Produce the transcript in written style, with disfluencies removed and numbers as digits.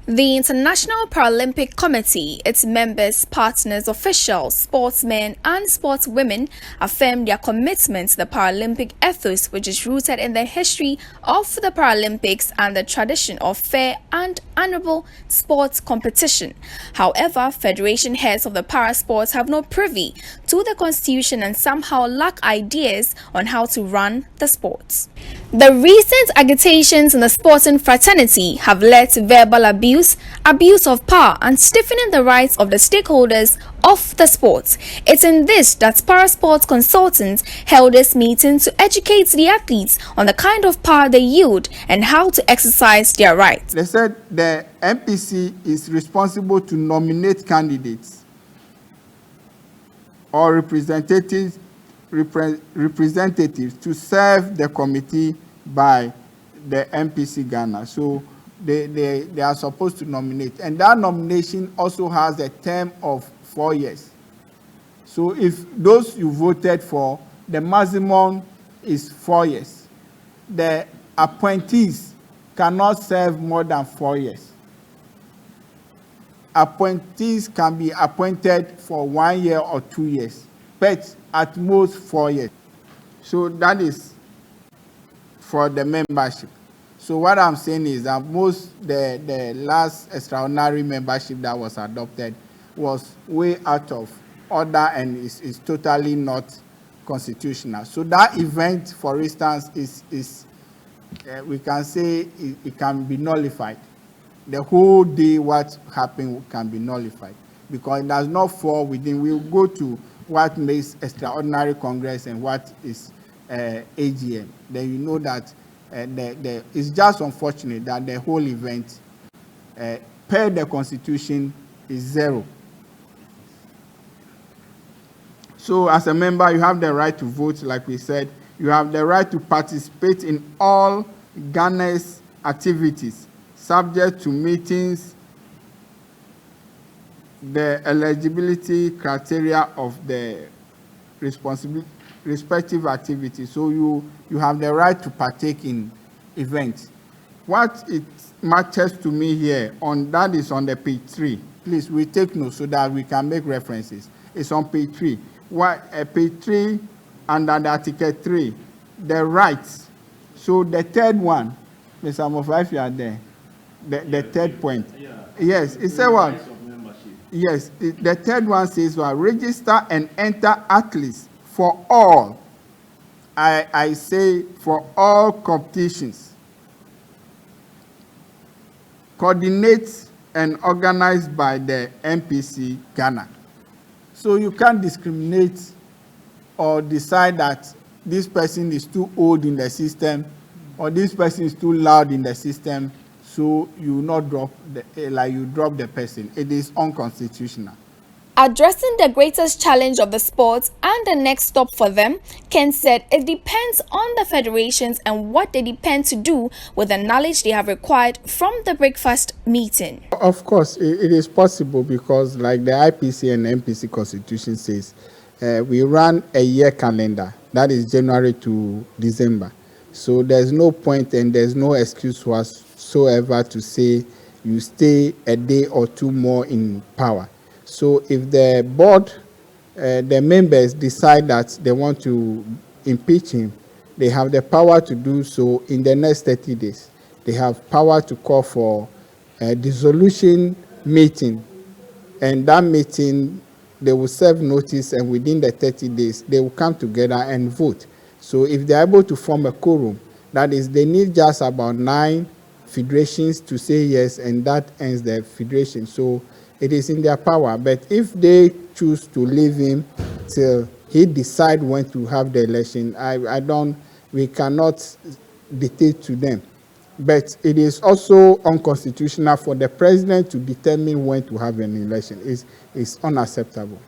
The International Paralympic Committee, its members, partners, officials, sportsmen, and sportswomen affirmed their commitment to the Paralympic ethos, which is rooted in the history of the Paralympics and the tradition of fair and honorable sports competition. However, federation heads of the parasports have no privy to the constitution and somehow lack ideas on how to run the sports. The recent agitations in the sporting fraternity have led to verbal abuse of power, and stiffening the rights of the stakeholders of the sport. It's in this that parasports consultants held this meeting to educate the athletes on the kind of power they yield and how to exercise their rights. They said the MPC is responsible to nominate candidates or representatives to serve the committee by the MPC Ghana. So they are supposed to nominate, and that nomination also has a term of 4 years. So if those you voted for, the maximum is 4 years. The appointees cannot serve more than 4 years. Appointees can be appointed for 1 year or 2 years, but at most 4 years. So that is for the membership. So what I'm saying is that the last extraordinary membership that was adopted was way out of order and is totally not constitutional. So that event, for instance, is we can say it can be nullified. The whole day what happened can be nullified because it does not fall within. We'll go to what makes extraordinary Congress and what is AGM. Then you know that it's just unfortunate that the whole event, per the Constitution, is 0. So as a member, you have the right to vote, like we said. You have the right to participate in all Ghana's activities, subject to meetings, the eligibility criteria of the respective activities. So you have the right to partake in events. What it matters to me here on that is on the page 3. Please, we take note so that we can make references. It's on page 3. Page 3 under the Article 3, the rights. So the third one, Mr. Mofa, if you are there, the third point. Yes, it says what? Yes, the third one says what? Register and enter athletes for all. I say for all competitions. Coordinate and organized by the MPC Ghana. So you can't discriminate or decide that this person is too old in the system or this person is too loud in the system, so you not drop the person. It is unconstitutional. Addressing the greatest challenge of the sport and the next stop for them, Ken said it depends on the federations and what they depend to do with the knowledge they have required from the breakfast meeting. Of course, it is possible because like the IPC and MPC constitution says, we run a year calendar, that is January to December. So there's no point and there's no excuse whatsoever to say you stay a day or two more in power. So if the board, the members decide that they want to impeach him, they have the power to do so in the next 30 days. They have power to call for a dissolution meeting, and that meeting, they will serve notice, and within the 30 days, they will come together and vote. So if they are able to form a quorum, that is, they need just about 9 federations to say yes, and that ends the federation. So it is in their power. But if they choose to leave him till he decide when to have the election, we cannot dictate to them. But it is also unconstitutional for the president to determine when to have an election. It's unacceptable.